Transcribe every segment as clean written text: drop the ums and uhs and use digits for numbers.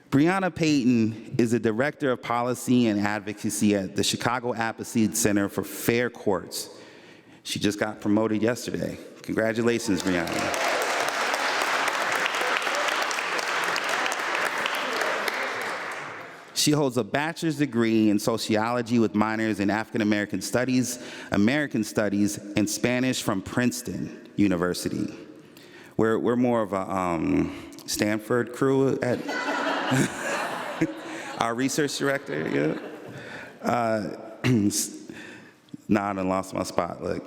Briana Payton is the Director of Policy and Advocacy at the Chicago Appleseed Center for Fair Courts. She just got promoted yesterday. Congratulations, Briana. She holds a bachelor's degree in sociology with minors in African American Studies, and Spanish from Princeton University. We're more of a Stanford crew at our research director. Yeah. Nah, I done lost my spot. Look.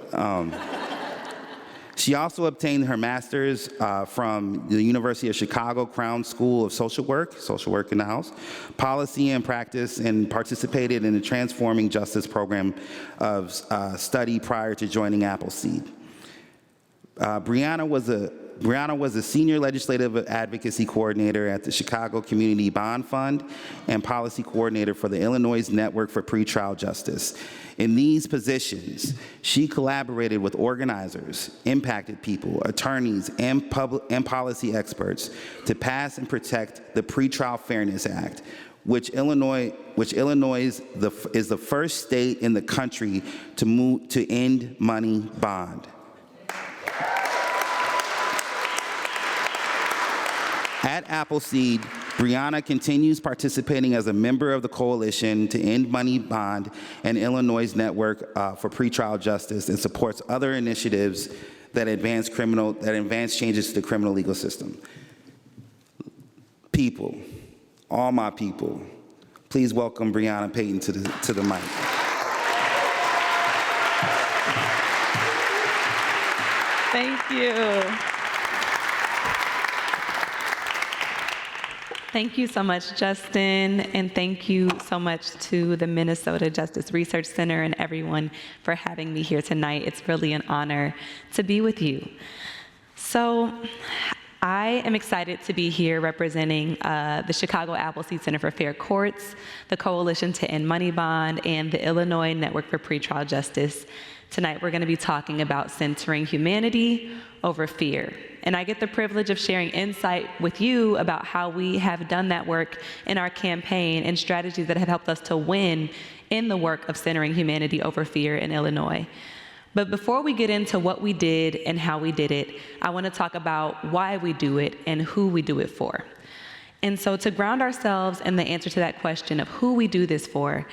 She also obtained her master's from the University of Chicago Crown School of Social Work in the house, policy and practice, and participated in the Transforming Justice program of study prior to joining Appleseed. Briana was a senior legislative advocacy coordinator at the Chicago Community Bond Fund and policy coordinator for the Illinois Network for Pretrial Justice. In these positions, she collaborated with organizers, impacted people, attorneys, and policy experts to pass and protect the Pretrial Fairness Act, which Illinois is the first state in the country to end money bond. At Appleseed, Briana continues participating as a member of the Coalition to End Money Bond and Illinois Network for Pretrial Justice, and supports other initiatives that advance changes to the criminal legal system. People, all my people, please welcome Briana Payton to the mic. Thank you. Thank you so much, Justin, and thank you so much to the Minnesota Justice Research Center and everyone for having me here tonight. It's really an honor to be with you. So, I am excited to be here representing the Chicago Appleseed Center for Fair Courts, the Coalition to End Money Bond, and the Illinois Network for Pretrial Justice. Tonight we're going to be talking about centering humanity over fear. And I get the privilege of sharing insight with you about how we have done that work in our campaign and strategies that have helped us to win in the work of centering humanity over fear in Illinois. But before we get into what we did and how we did it, I want to talk about why we do it and who we do it for. And so to ground ourselves in the answer to that question of who we do this for,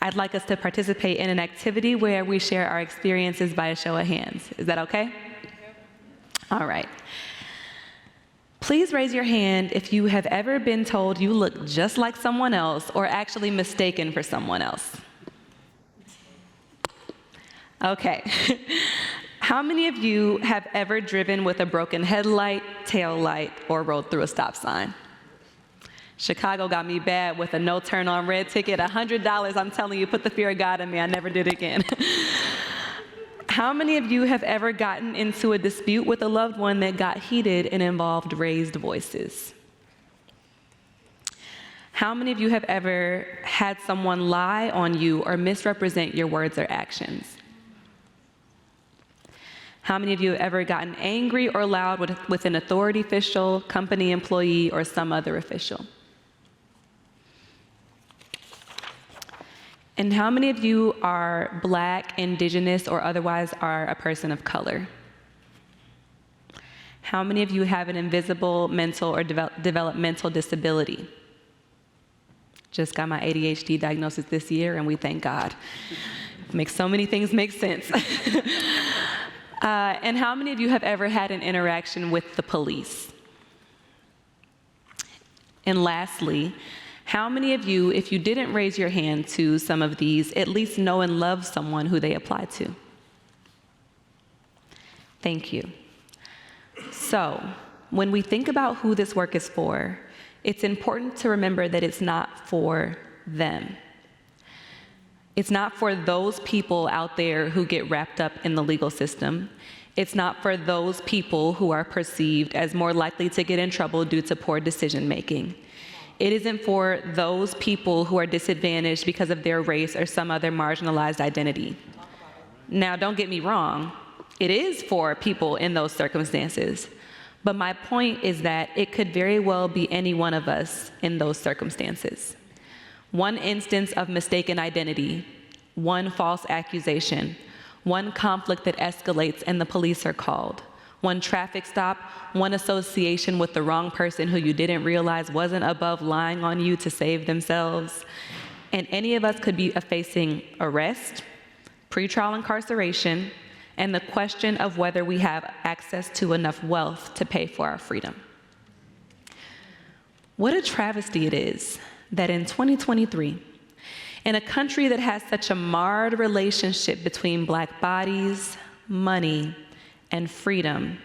I'd like us to participate in an activity where we share our experiences by a show of hands. Is that okay? All right. Please raise your hand if you have ever been told you look just like someone else or actually mistaken for someone else. Okay. How many of you have ever driven with a broken headlight, tail light, or rode through a stop sign? Chicago got me bad with a no turn on red ticket, $100. I'm telling you, put the fear of God in me. I never did it again. How many of you have ever gotten into a dispute with a loved one that got heated and involved raised voices? How many of you have ever had someone lie on you or misrepresent your words or actions? How many of you have ever gotten angry or loud with an authority official, company employee, or some other official? And how many of you are Black, Indigenous, or otherwise are a person of color? How many of you have an invisible mental or developmental disability? Just got my ADHD diagnosis this year, and we thank God. Makes so many things make sense. And how many of you have ever had an interaction with the police? And lastly, how many of you, if you didn't raise your hand to some of these, at least know and love someone who they apply to? Thank you. So, when we think about who this work is for, it's important to remember that it's not for them. It's not for those people out there who get wrapped up in the legal system. It's not for those people who are perceived as more likely to get in trouble due to poor decision making. It isn't for those people who are disadvantaged because of their race or some other marginalized identity. Now, don't get me wrong. It is for people in those circumstances. But my point is that it could very well be any one of us in those circumstances. One instance of mistaken identity, one false accusation, one conflict that escalates and the police are called, one traffic stop, one association with the wrong person who you didn't realize wasn't above lying on you to save themselves. And any of us could be facing arrest, pretrial incarceration, and the question of whether we have access to enough wealth to pay for our freedom. What a travesty it is that in 2023, in a country that has such a marred relationship between Black bodies, money, and freedom,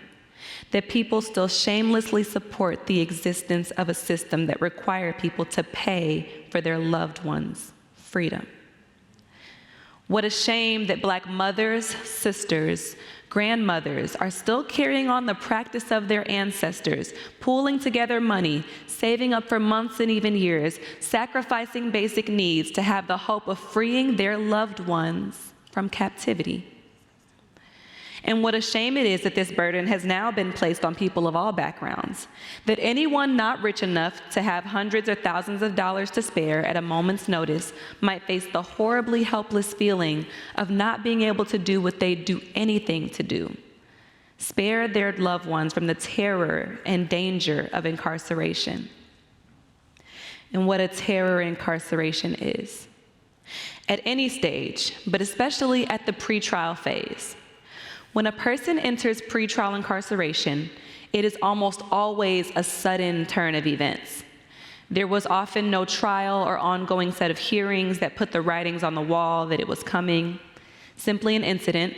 that people still shamelessly support the existence of a system that requires people to pay for their loved ones' freedom. What a shame that Black mothers, sisters, grandmothers are still carrying on the practice of their ancestors, pooling together money, saving up for months and even years, sacrificing basic needs to have the hope of freeing their loved ones from captivity. And what a shame it is that this burden has now been placed on people of all backgrounds, that anyone not rich enough to have hundreds or thousands of dollars to spare at a moment's notice might face the horribly helpless feeling of not being able to do what they'd do anything to do: spare their loved ones from the terror and danger of incarceration. And what a terror incarceration is. At any stage, but especially at the pretrial phase, when a person enters pretrial incarceration, it is almost always a sudden turn of events. There was often no trial or ongoing set of hearings that put the writings on the wall that it was coming. Simply an incident,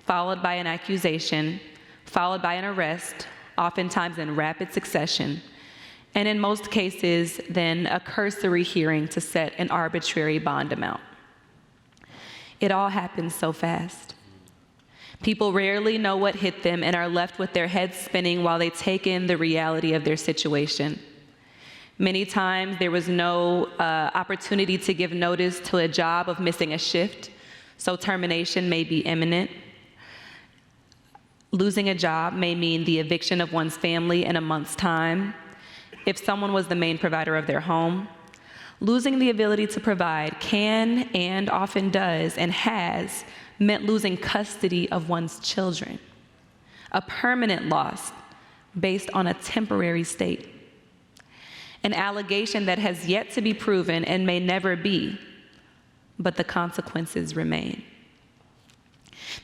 followed by an accusation, followed by an arrest, oftentimes in rapid succession, and in most cases, then a cursory hearing to set an arbitrary bond amount. It all happens so fast. People rarely know what hit them and are left with their heads spinning while they take in the reality of their situation. Many times there was no opportunity to give notice to a job of missing a shift, so termination may be imminent. Losing a job may mean the eviction of one's family in a month's time. If someone was the main provider of their home, losing the ability to provide can and often does and has meant losing custody of one's children, a permanent loss based on a temporary state, an allegation that has yet to be proven and may never be, but the consequences remain.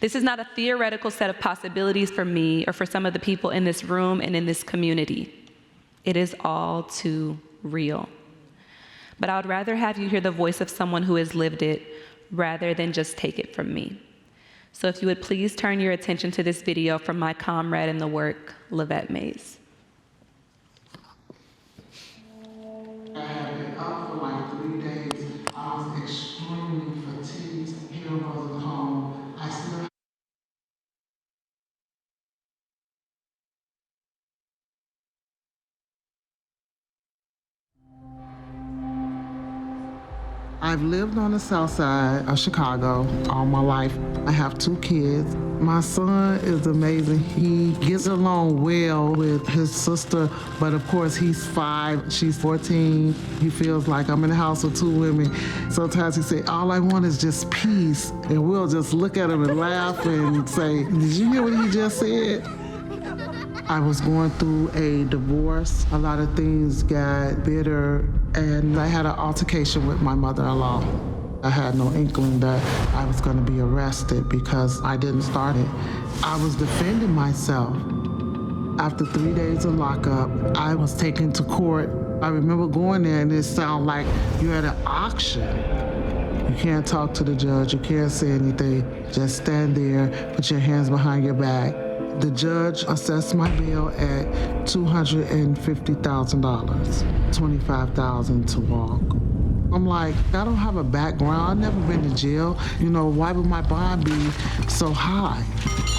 This is not a theoretical set of possibilities for me or for some of the people in this room and in this community. It is all too real. But I would rather have you hear the voice of someone who has lived it rather than just take it from me. So if you would please turn your attention to this video from my comrade in the work, Lavette Mays. I had been up for like 3 days. I was extremely fatigued. Here was home. I still I've lived on the south side of Chicago all my life. I have 2 kids. My son is amazing. He gets along well with his sister, but of course he's 5, she's 14. He feels like I'm in the house with 2 women. Sometimes he say, all I want is just peace. And we'll just look at him and laugh and say, did you hear what he just said? I was going through a divorce. A lot of things got bitter, and I had an altercation with my mother-in-law. I had no inkling that I was going to be arrested because I didn't start it. I was defending myself. After 3 days of lockup, I was taken to court. I remember going there, and it sounded like you're at an auction. You can't talk to the judge, you can't say anything. Just stand there, put your hands behind your back. The judge assessed my bail at $250,000, $25,000 to walk. I'm like, I don't have a background. I've never been to jail. You know, why would my bond be so high?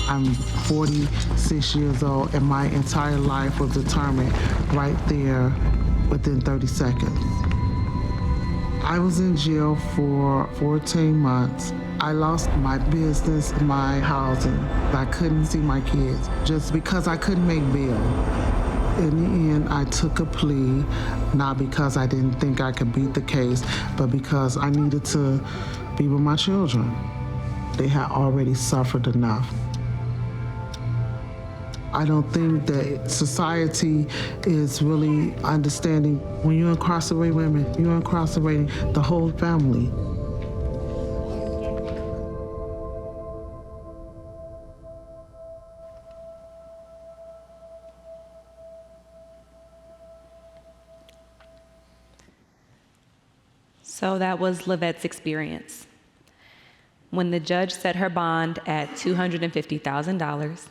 I'm 46 years old, and my entire life was determined right there within 30 seconds. I was in jail for 14 months. I lost my business, my housing. I couldn't see my kids just because I couldn't make bail. In the end, I took a plea, not because I didn't think I could beat the case, but because I needed to be with my children. They had already suffered enough. I don't think that society is really understanding when you incarcerate women, you're incarcerating the whole family. So that was Lavette's experience. When the judge set her bond at $250,000,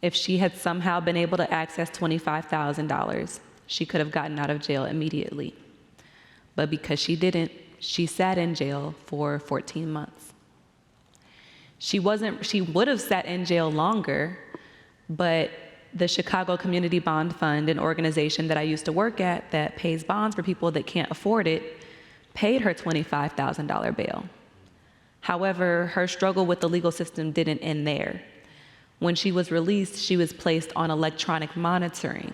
if she had somehow been able to access $25,000, she could have gotten out of jail immediately. But because she didn't, she sat in jail for 14 months. She would have sat in jail longer, but the Chicago Community Bond Fund, an organization that I used to work at that pays bonds for people that can't afford it, paid her $25,000 bail. However, her struggle with the legal system didn't end there. When she was released, she was placed on electronic monitoring,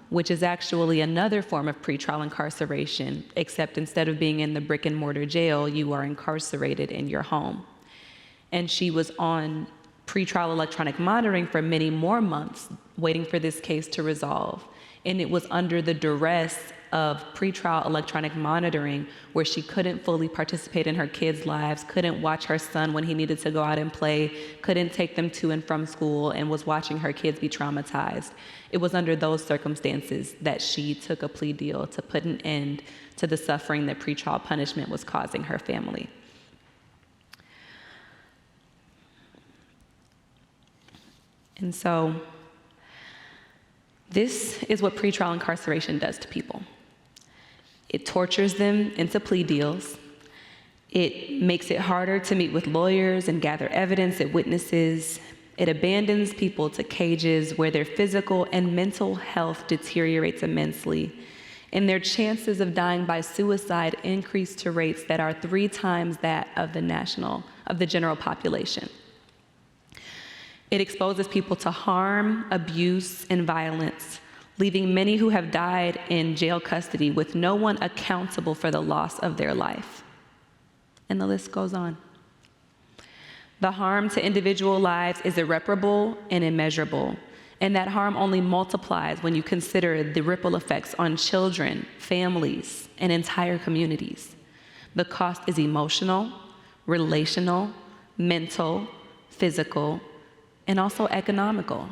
which is actually another form of pretrial incarceration, except instead of being in the brick and mortar jail, you are incarcerated in your home. And she was on pretrial electronic monitoring for many more months, waiting for this case to resolve. And it was under the duress of pretrial electronic monitoring where she couldn't fully participate in her kids' lives, couldn't watch her son when he needed to go out and play, couldn't take them to and from school, and was watching her kids be traumatized. It was under those circumstances that she took a plea deal to put an end to the suffering that pretrial punishment was causing her family. And so, this is what pretrial incarceration does to people. It tortures them into plea deals. It makes it harder to meet with lawyers and gather evidence and witnesses. It abandons people to cages where their physical and mental health deteriorates immensely, and their chances of dying by suicide increase to rates that are 3 times that of the general population. It exposes people to harm, abuse, and violence, leaving many who have died in jail custody with no one accountable for the loss of their life. And the list goes on. The harm to individual lives is irreparable and immeasurable, and that harm only multiplies when you consider the ripple effects on children, families, and entire communities. The cost is emotional, relational, mental, physical, and also economical.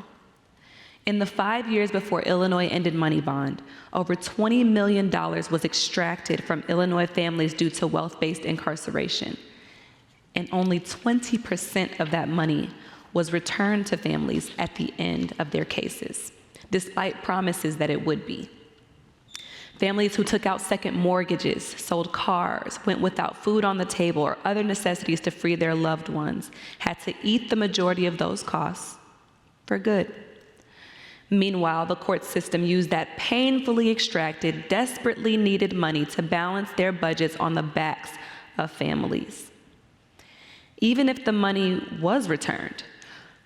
In the 5 years before Illinois ended money bond, over $20 million was extracted from Illinois families due to wealth-based incarceration. And only 20% of that money was returned to families at the end of their cases, despite promises that it would be. Families who took out second mortgages, sold cars, went without food on the table or other necessities to free their loved ones had to eat the majority of those costs for good. Meanwhile, the court system used that painfully extracted, desperately needed money to balance their budgets on the backs of families. Even if the money was returned,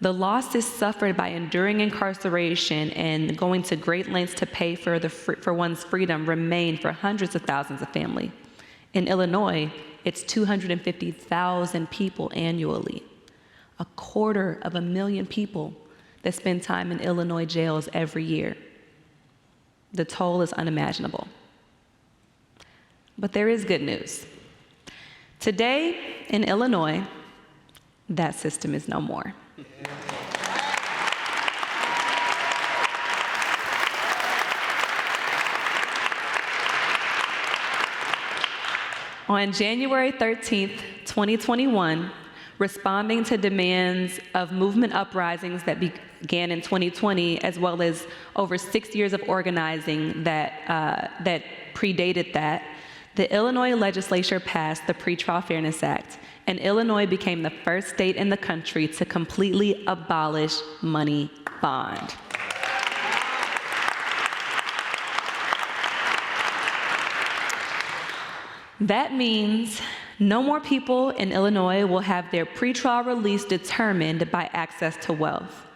the losses suffered by enduring incarceration and going to great lengths to pay for one's freedom remain for hundreds of thousands of families. In Illinois, it's 250,000 people annually, 250,000 people that spend time in Illinois jails every year. The toll is unimaginable. But there is good news. Today in Illinois, that system is no more. On January 13th, 2021, responding to demands of movement uprisings that began in 2020, as well as over 6 years of organizing that predated that, the Illinois legislature passed the Pretrial Fairness Act, and Illinois became the first state in the country to completely abolish money bond. That means No more people in Illinois will have their pretrial release determined by access to wealth.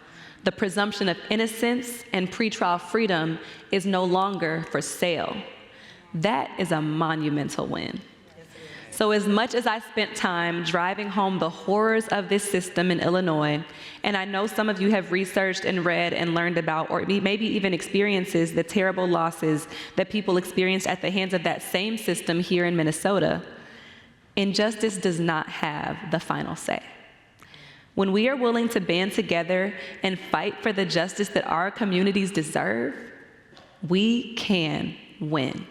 The presumption of innocence and pretrial freedom is no longer for sale. That is a monumental win. So as much as I spent time driving home the horrors of this system in Illinois, and I know some of you have researched and read and learned about, or maybe even experiences the terrible losses that people experienced at the hands of that same system here in Minnesota, injustice does not have the final say. When we are willing to band together and fight for the justice that our communities deserve, we can win.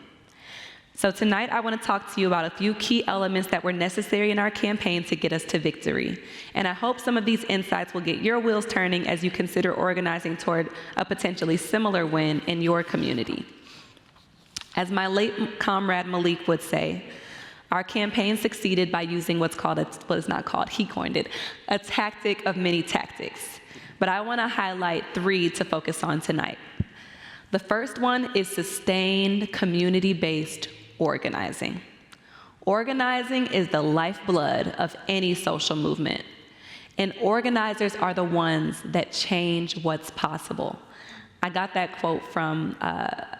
So tonight, I want to talk to you about a few key elements that were necessary in our campaign to get us to victory. And I hope some of these insights will get your wheels turning as you consider organizing toward a potentially similar win in your community. As my late comrade Malik would say, our campaign succeeded by using he coined it, a tactic of many tactics. But I want to highlight 3 to focus on tonight. The first one is sustained community-based organizing. Organizing is the lifeblood of any social movement, and organizers are the ones that change what's possible. I got that quote from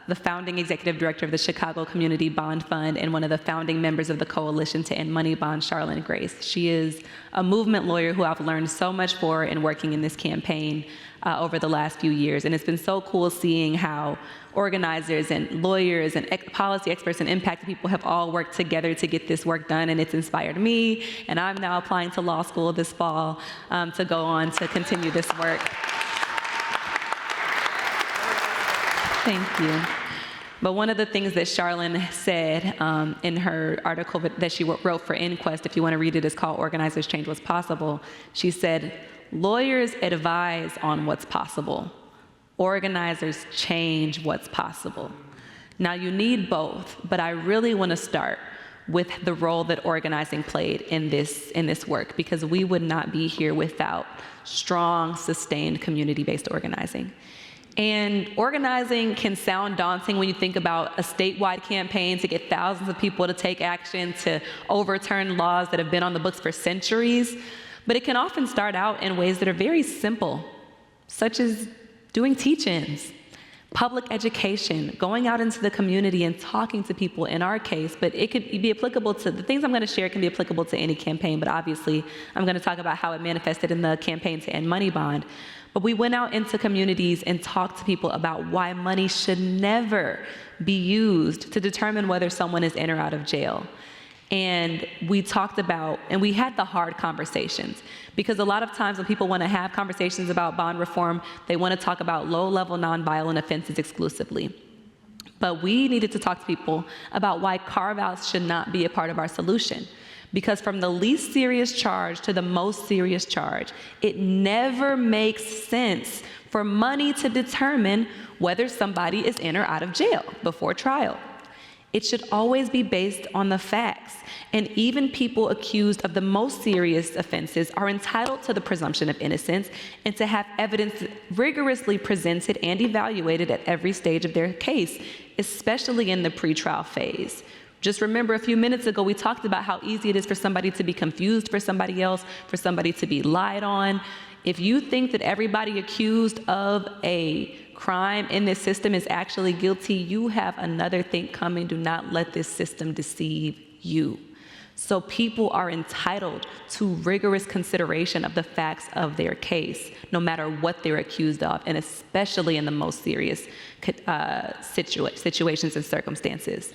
the founding executive director of the Chicago Community Bond Fund and one of the founding members of the Coalition to End Money Bond, Charlene Grace. She is a movement lawyer who I've learned so much for in working in this campaign over the last few years. And it's been so cool seeing how organizers and lawyers and policy experts and impact people have all worked together to get this work done, and it's inspired me. And I'm now applying to law school this fall to go on to continue this work. Thank you. But one of the things that Charlene said in her article that she wrote for Inquest, if you want to read it, it's called Organizers Change What's Possible. She said, lawyers advise on what's possible. Organizers change what's possible. Now you need both, but I really want to start with the role that organizing played in this work, because we would not be here without strong, sustained community-based organizing. And organizing can sound daunting when you think about a statewide campaign to get thousands of people to take action to overturn laws that have been on the books for centuries. But it can often start out in ways that are very simple, such as doing teach-ins, public education, going out into the community and talking to people in our case, but it could be applicable to, the things I'm going to share can be applicable to any campaign, but obviously I'm going to talk about how it manifested in the campaign to end money bond. But we went out into communities and talked to people about why money should never be used to determine whether someone is in or out of jail. And we talked about, and we had the hard conversations, because a lot of times when people want to have conversations about bond reform, they want to talk about low-level nonviolent offenses exclusively. But we needed to talk to people about why carve-outs should not be a part of our solution. Because from the least serious charge to the most serious charge, it never makes sense for money to determine whether somebody is in or out of jail before trial. It should always be based on the facts. And even people accused of the most serious offenses are entitled to the presumption of innocence and to have evidence rigorously presented and evaluated at every stage of their case, especially in the pretrial phase. Just remember, a few minutes ago, we talked about how easy it is for somebody to be confused for somebody else, for somebody to be lied on. If you think that everybody accused of a crime in this system is actually guilty, you have another thing coming. Do not let this system deceive you. So people are entitled to rigorous consideration of the facts of their case, no matter what they're accused of, and especially in the most serious situations and circumstances.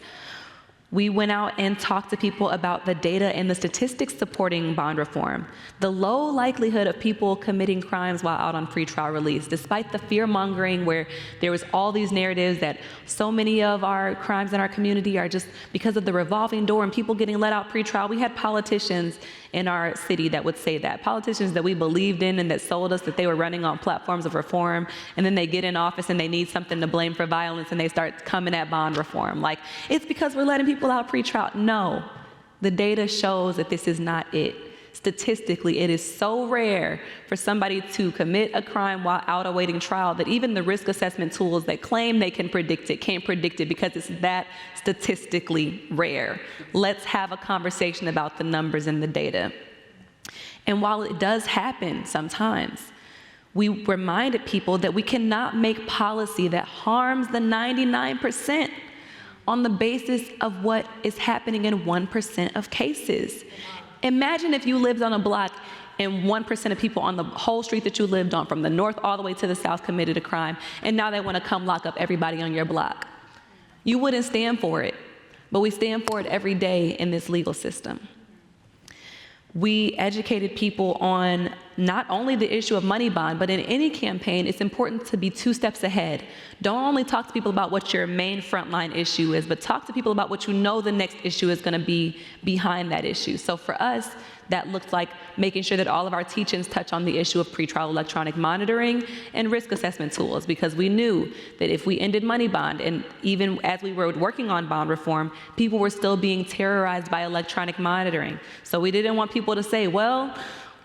We went out and talked to people about the data and the statistics supporting bond reform, the low likelihood of people committing crimes while out on pretrial release, despite the fear-mongering where there was all these narratives that so many of our crimes in our community are just because of the revolving door and people getting let out pretrial. We had politicians in our city that would say that, politicians that we believed in and that sold us that they were running on platforms of reform, and then they get in office and they need something to blame for violence and they start coming at bond reform. Like, it's because we're letting people out pretrial. No, the data shows that this is not it. Statistically, it is so rare for somebody to commit a crime while out awaiting trial that even the risk assessment tools that claim they can predict it can't predict it because it's that statistically rare. Let's have a conversation about the numbers and the data. And while it does happen sometimes, we reminded people that we cannot make policy that harms the 99% on the basis of what is happening in 1% of cases. Imagine if you lived on a block and 1% of people on the whole street that you lived on, from the north all the way to the south, committed a crime, and now they want to come lock up everybody on your block. You wouldn't stand for it, but we stand for it every day in this legal system. We educated people on not only the issue of money bond, but in any campaign, it's important to be 2 steps ahead. Don't only talk to people about what your main frontline issue is, but talk to people about what you know the next issue is going to be behind that issue. So for us, that looked like making sure that all of our teach-ins touch on the issue of pretrial electronic monitoring and risk assessment tools, because we knew that if we ended money bond, and even as we were working on bond reform, people were still being terrorized by electronic monitoring. So we didn't want people to say, well,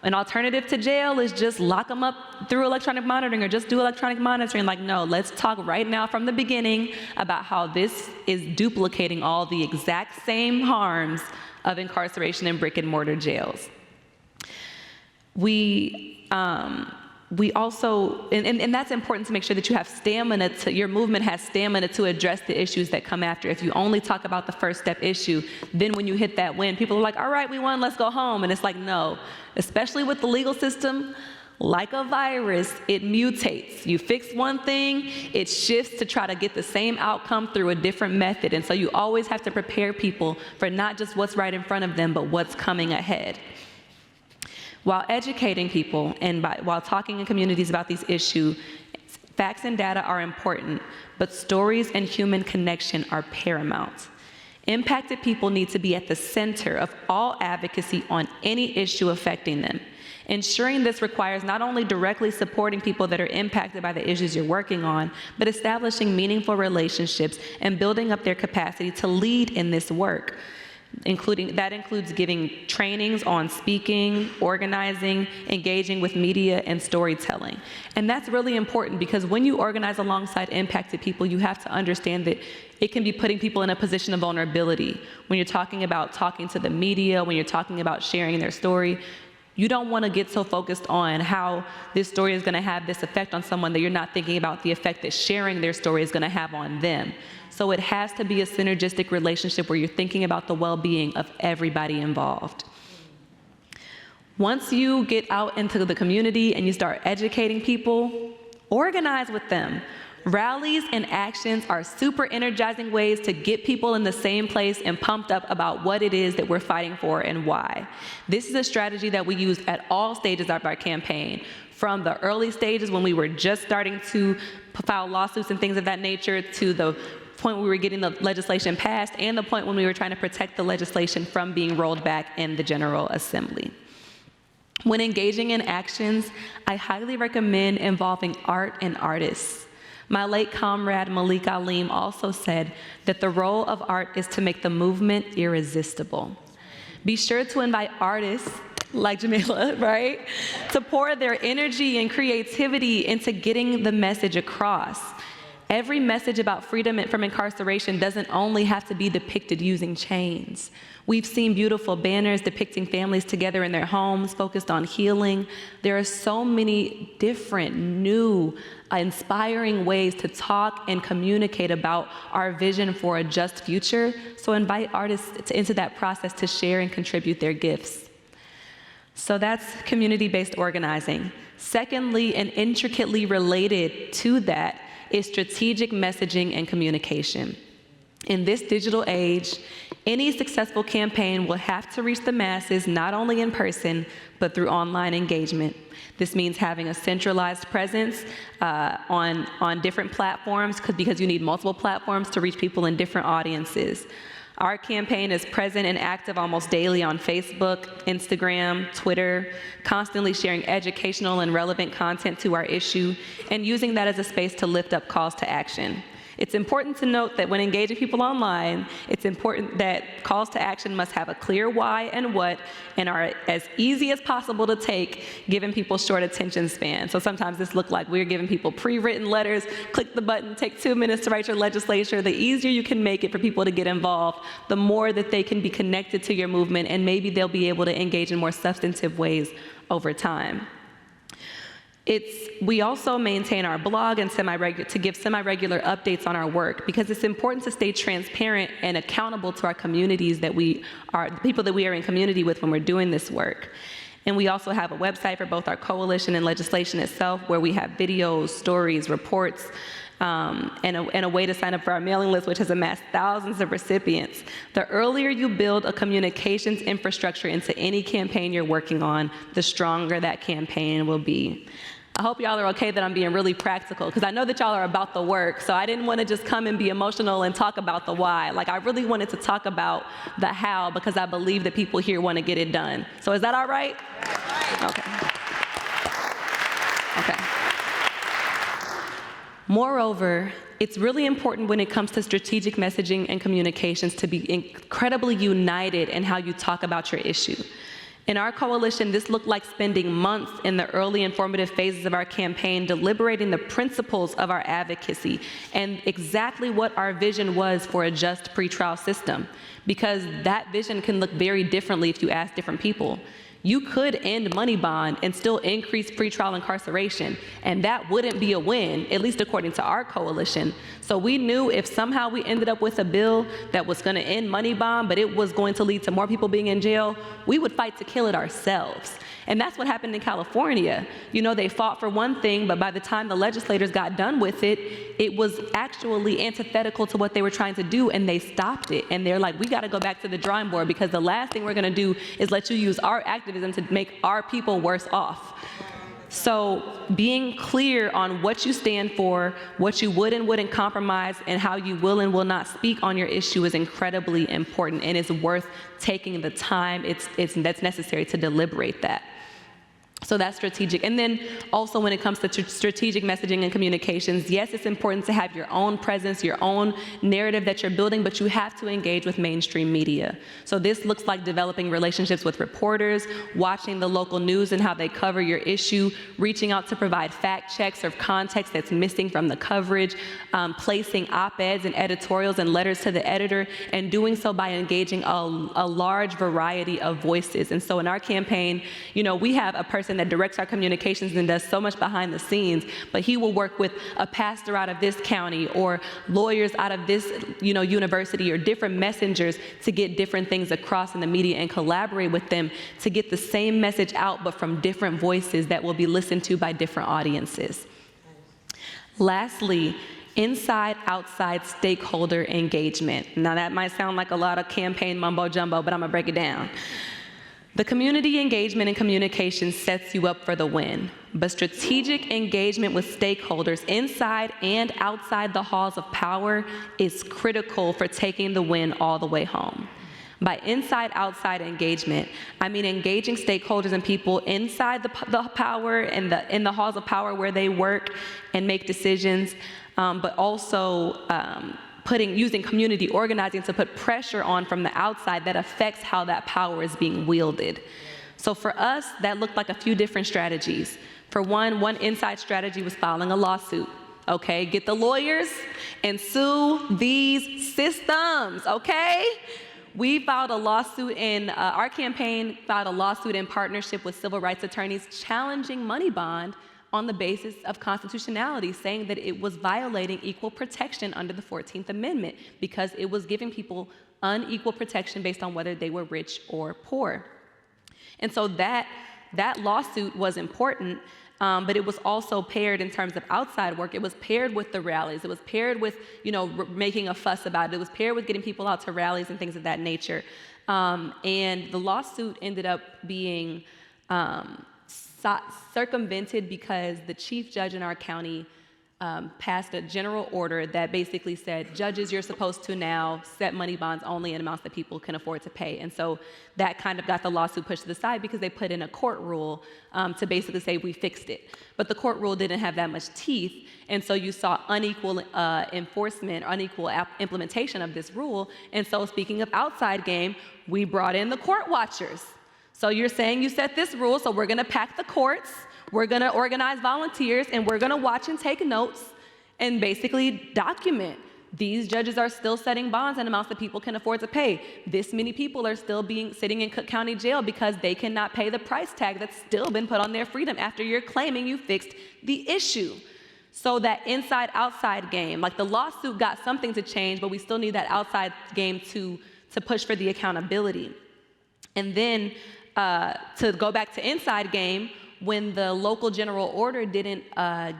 an alternative to jail is just lock them up through electronic monitoring or just do electronic monitoring. Like, no, let's talk right now from the beginning about how this is duplicating all the exact same harms of incarceration in brick and mortar jails. We also, and that's important to make sure that you have stamina your movement has stamina to address the issues that come after. If you only talk about the first step issue, then when you hit that win, people are like, all right, we won, let's go home. And it's like, no, especially with the legal system, like a virus, it mutates. You fix one thing, it shifts to try to get the same outcome through a different method. And so you always have to prepare people for not just what's right in front of them, but what's coming ahead. While educating people and while talking in communities about these issues, facts and data are important, but stories and human connection are paramount. Impacted people need to be at the center of all advocacy on any issue affecting them. Ensuring this requires not only directly supporting people that are impacted by the issues you're working on, but establishing meaningful relationships and building up their capacity to lead in this work. That includes giving trainings on speaking, organizing, engaging with media, and storytelling. And that's really important because when you organize alongside impacted people, you have to understand that it can be putting people in a position of vulnerability. When you're talking about talking to the media, when you're talking about sharing their story, you don't want to get so focused on how this story is going to have this effect on someone that you're not thinking about the effect that sharing their story is going to have on them. So it has to be a synergistic relationship where you're thinking about the well-being of everybody involved. Once you get out into the community and you start educating people, organize with them. Rallies and actions are super energizing ways to get people in the same place and pumped up about what it is that we're fighting for and why. This is a strategy that we use at all stages of our campaign, from the early stages when we were just starting to file lawsuits and things of that nature, to the point we were getting the legislation passed, and the point when we were trying to protect the legislation from being rolled back in the General Assembly. When engaging in actions, I highly recommend involving art and artists. My late comrade Malik Aleem also said that the role of art is to make the movement irresistible. Be sure to invite artists like Jamila, right, to pour their energy and creativity into getting the message across. Every message about freedom from incarceration doesn't only have to be depicted using chains. We've seen beautiful banners depicting families together in their homes, focused on healing. There are so many different, new, inspiring ways to talk and communicate about our vision for a just future. So invite artists into that process to share and contribute their gifts. So that's community-based organizing. Secondly, and intricately related to that, is strategic messaging and communication. In this digital age, any successful campaign will have to reach the masses not only in person, but through online engagement. This means having a centralized presence on different platforms, because you need multiple platforms to reach people in different audiences. Our campaign is present and active almost daily on Facebook, Instagram, Twitter, constantly sharing educational and relevant content to our issue, and using that as a space to lift up calls to action. It's important to note that when engaging people online, it's important that calls to action must have a clear why and what and are as easy as possible to take, given people's short attention span. So sometimes this looks like we're giving people pre-written letters, click the button, take 2 minutes to write your legislature. The easier you can make it for people to get involved, the more that they can be connected to your movement, and maybe they'll be able to engage in more substantive ways over time. We also maintain our blog and to give semi-regular updates on our work, because it's important to stay transparent and accountable to our communities the people that we are in community with when we're doing this work. And we also have a website for both our coalition and legislation itself, where we have videos, stories, reports, and a way to sign up for our mailing list, which has amassed thousands of recipients. The earlier you build a communications infrastructure into any campaign you're working on, the stronger that campaign will be. I hope y'all are okay that I'm being really practical, because I know that y'all are about the work, so I didn't want to just come and be emotional and talk about the why. Like, I really wanted to talk about the how, because I believe that people here want to get it done. So is that all right? Okay. Okay. Moreover, it's really important when it comes to strategic messaging and communications to be incredibly united in how you talk about your issue. In our coalition, this looked like spending months in the early informative phases of our campaign deliberating the principles of our advocacy and exactly what our vision was for a just pretrial system, because that vision can look very differently if you ask different people. You could end money bond and still increase pretrial incarceration, and that wouldn't be a win, at least according to our coalition. So we knew if somehow we ended up with a bill that was going to end money bond, but it was going to lead to more people being in jail, we would fight to kill it ourselves. And that's what happened in California. You know, they fought for one thing, but by the time the legislators got done with it, it was actually antithetical to what they were trying to do, and they stopped it. And they're like, we got to go back to the drawing board, because the last thing we're going to do is let you use our activism to make our people worse off. So being clear on what you stand for, what you would and wouldn't compromise, and how you will and will not speak on your issue is incredibly important, and it's worth taking the time that's necessary to deliberate that. So that's strategic. And then also when it comes to strategic messaging and communications, yes, it's important to have your own presence, your own narrative that you're building, but you have to engage with mainstream media. So this looks like developing relationships with reporters, watching the local news and how they cover your issue, reaching out to provide fact checks or context that's missing from the coverage, placing op-eds and editorials and letters to the editor, and doing so by engaging a large variety of voices. And so in our campaign, you know, we have a person that directs our communications and does so much behind the scenes, but he will work with a pastor out of this county or lawyers out of this, you know, university, or different messengers to get different things across in the media and collaborate with them to get the same message out, but from different voices that will be listened to by different audiences. Lastly, inside-outside stakeholder engagement. Now that might sound like a lot of campaign mumbo-jumbo, but I'm gonna break it down. The community engagement and communication sets you up for the win, but strategic engagement with stakeholders inside and outside the halls of power is critical for taking the win all the way home. By inside-outside engagement, I mean engaging stakeholders and people inside the power and in the halls of power where they work and make decisions, but also using community organizing to put pressure on from the outside that affects how that power is being wielded. So for us, that looked like a few different strategies. For one inside strategy was filing a lawsuit. Okay, get the lawyers and sue these systems, okay? We filed a lawsuit our campaign filed a lawsuit in partnership with civil rights attorneys challenging money bond on the basis of constitutionality, saying that it was violating equal protection under the 14th Amendment because it was giving people unequal protection based on whether they were rich or poor. And so that lawsuit was important, but it was also paired in terms of outside work. It was paired with the rallies. It was paired with, you know, making a fuss about it. It was paired with getting people out to rallies and things of that nature. And the lawsuit ended up being circumvented because the chief judge in our county passed a general order that basically said, judges, you're supposed to now set money bonds only in amounts that people can afford to pay. And so that kind of got the lawsuit pushed to the side because they put in a court rule to basically say we fixed it. But the court rule didn't have that much teeth, and so you saw unequal enforcement, unequal implementation of this rule. And so speaking of outside game, we brought in the court watchers. So you're saying you set this rule, so we're gonna pack the courts, we're gonna organize volunteers, and we're gonna watch and take notes and basically document. These judges are still setting bonds in amounts that people can afford to pay. This many people are still sitting in Cook County Jail because they cannot pay the price tag that's still been put on their freedom after you're claiming you fixed the issue. So that inside-outside game, like the lawsuit got something to change, but we still need that outside game to push for the accountability. And then to go back to inside game, when the local general order didn't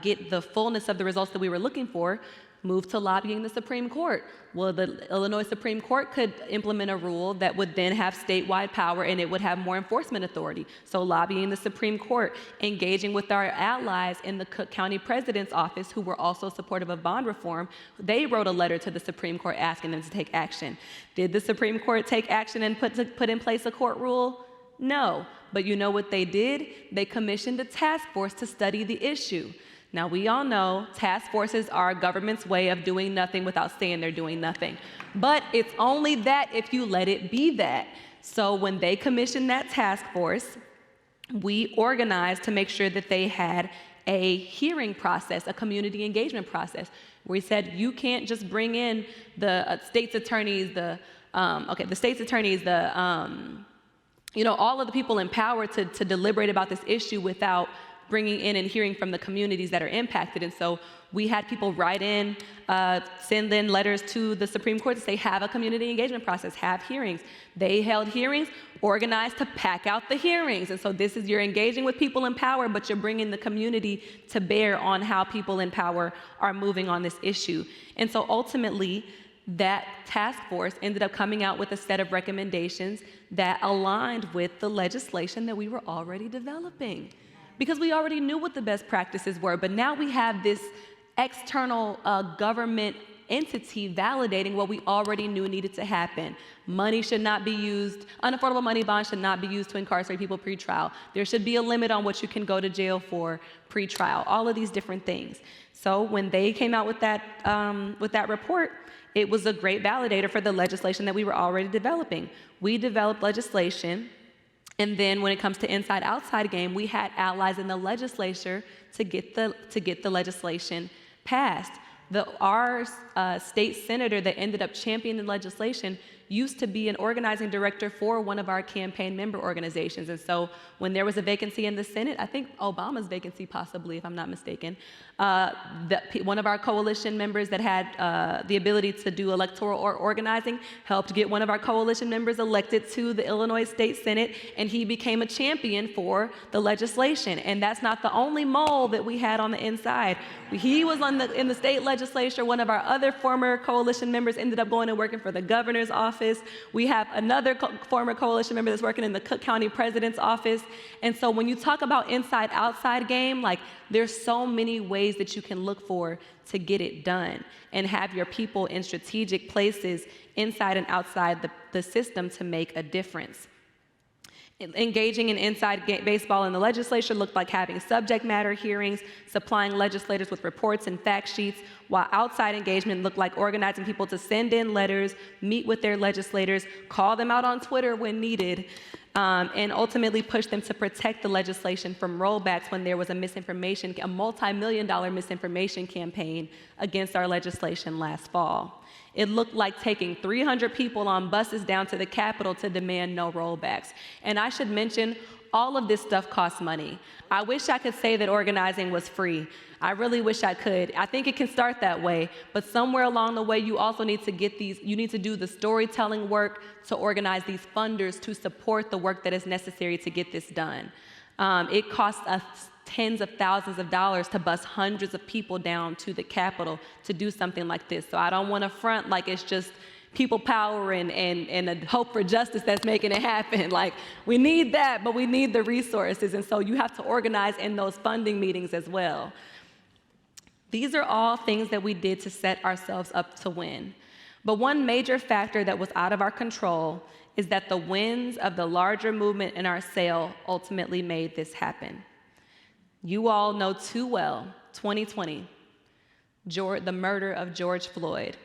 get the fullness of the results that we were looking for, moved to lobbying the Supreme Court. Well, the Illinois Supreme Court could implement a rule that would then have statewide power and it would have more enforcement authority. So lobbying the Supreme Court, engaging with our allies in the Cook County President's office who were also supportive of bond reform, they wrote a letter to the Supreme Court asking them to take action. Did the Supreme Court take action and put in place a court rule? No, but you know what they did? They commissioned a task force to study the issue. Now, we all know task forces are government's way of doing nothing without saying they're doing nothing. But it's only that if you let it be that. So when they commissioned that task force, we organized to make sure that they had a hearing process, a community engagement process, where we said you can't just bring in the state's attorneys, all of the people in power to deliberate about this issue without bringing in and hearing from the communities that are impacted. And so we had people write in, send in letters to the Supreme Court to say, have a community engagement process, have hearings. They held hearings, organized to pack out the hearings. And so this is, you're engaging with people in power, but you're bringing the community to bear on how people in power are moving on this issue. And so ultimately, that task force ended up coming out with a set of recommendations that aligned with the legislation that we were already developing. Because we already knew what the best practices were, but now we have this external government entity validating what we already knew needed to happen. Money should not be used, unaffordable money bonds should not be used to incarcerate people pre-trial. There should be a limit on what you can go to jail for pre-trial, all of these different things. So when they came out with that report, it was a great validator for the legislation that we were already developing. We developed legislation, and then when it comes to inside-outside game, we had allies in the legislature to get the legislation passed. Our state senator that ended up championing the legislation used to be an organizing director for one of our campaign member organizations. And so when there was a vacancy in the Senate, I think Obama's vacancy possibly, if I'm not mistaken, one of our coalition members that had the ability to do electoral organizing helped get one of our coalition members elected to the Illinois State Senate, and he became a champion for the legislation. And that's not the only mole that we had on the inside. He was in the state legislature. One of our other former coalition members ended up going and working for the governor's office. We have another former coalition member that's working in the Cook County President's office. And so when you talk about inside-outside game, like there's so many ways that you can look for to get it done and have your people in strategic places inside and outside the system to make a difference. Engaging in inside baseball in the legislature looked like having subject matter hearings, supplying legislators with reports and fact sheets, while outside engagement looked like organizing people to send in letters, meet with their legislators, call them out on Twitter when needed, and ultimately push them to protect the legislation from rollbacks when there was a multi-million-dollar misinformation campaign against our legislation last fall. It looked like taking 300 people on buses down to the Capitol to demand no rollbacks. And I should mention, all of this stuff costs money. I wish I could say that organizing was free. I really wish I could. I think it can start that way, but somewhere along the way, you also need to you need to do the storytelling work to organize these funders to support the work that is necessary to get this done. It costs us tens of thousands of dollars to bus hundreds of people down to the Capitol to do something like this. So I don't want to front like it's just people power and a hope for justice that's making it happen. Like, we need that, but we need the resources. And so you have to organize in those funding meetings as well. These are all things that we did to set ourselves up to win. But one major factor that was out of our control is that the winds of the larger movement in our sail ultimately made this happen. You all know too well, 2020, the murder of George Floyd,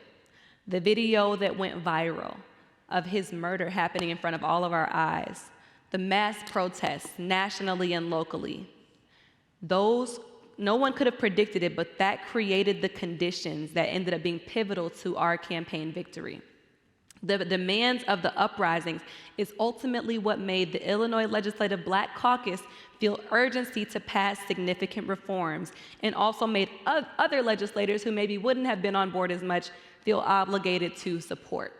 the video that went viral of his murder happening in front of all of our eyes, the mass protests nationally and locally. Those, no one could have predicted it, but that created the conditions that ended up being pivotal to our campaign victory. The demands of the uprisings is ultimately what made the Illinois Legislative Black Caucus feel urgency to pass significant reforms, and also made other legislators who maybe wouldn't have been on board as much feel obligated to support.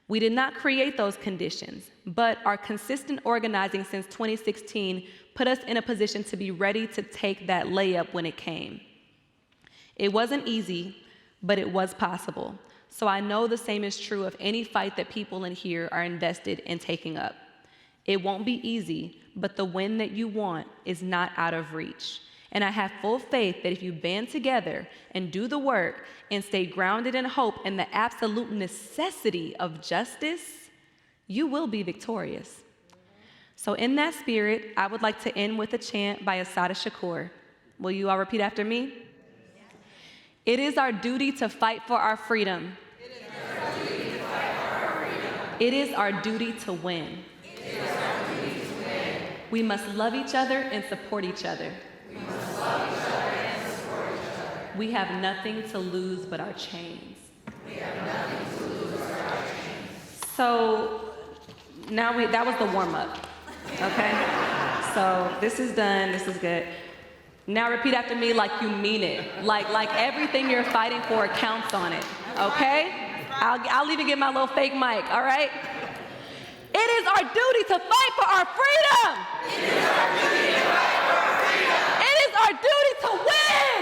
We did not create those conditions, but our consistent organizing since 2016 put us in a position to be ready to take that layup when it came. It wasn't easy, but it was possible. So I know the same is true of any fight that people in here are invested in taking up. It won't be easy, but the win that you want is not out of reach. And I have full faith that if you band together and do the work and stay grounded in hope and the absolute necessity of justice, you will be victorious. So in that spirit, I would like to end with a chant by Assata Shakur. Will you all repeat after me? It is our duty to fight for our freedom. It is our duty to win. We must love each other and support each other. We have nothing to lose but our chains. So now that was the warm-up, okay? So this is done, this is good. Now repeat after me like you mean it. Like everything you're fighting for counts on it, okay? I'll even get my little fake mic, all right? It is our duty to fight for our freedom. It is our duty to win.